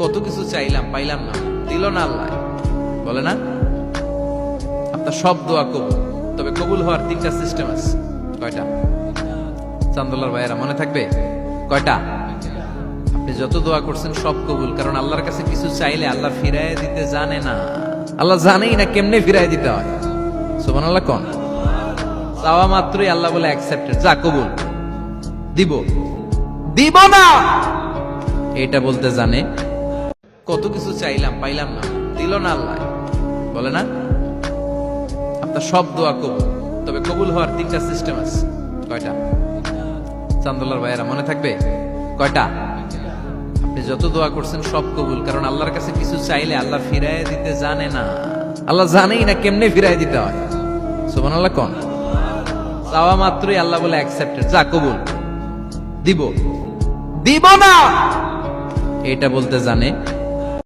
কত কিছু চাইলাম পাইলাম না, দিল না আল্লাহ। বলে না আপনার সব দোয়া কবুল, তবে কবুল হওয়ার তিনটা সিস্টেম আছে। কয়টা? চান্দোলার ভাইয়েরা মনে থাকবে কয়টা? আপনি যত দোয়া করছেন সব কবুল, কারণ আল্লাহর কাছে কিছু চাইলে আল্লাহ ফিরায় দিতে জানে না। আল্লাহ জানেই না কেমনে ফিরায় দিতে হয়। সুবহানাল্লাহ কোন? চাওয়া মাত্রই আল্লাহ বলে অ্যাকসেপ্টেড, যা কবুল, দিব দিব না এটা বলতে জানে। কত কিছু চাইলাম পাইলাম না, দিল না আল্লাহ। বলে না আপনার সব দোয়া কবুল, তবে কবুল হওয়ার তিনটা সিস্টেম আছে। কয়টা? চান্দোলার ভাইয়েরা মনে থাকবে কয়টা? আপনি যত দোয়া করছেন সব কবুল, কারণ আল্লাহর কাছে কিছু চাইলে আল্লাহ ফিরায় দিতে জানে না। আল্লাহ জানেই না কেমনে ফিরায় দিতে হয়। সুবহানাল্লাহ কোন? চাওয়া মাত্রই আল্লাহ বলে অ্যাকসেপ্টেড, যা কবুল, দিব দিব না এটা বলতে জানে।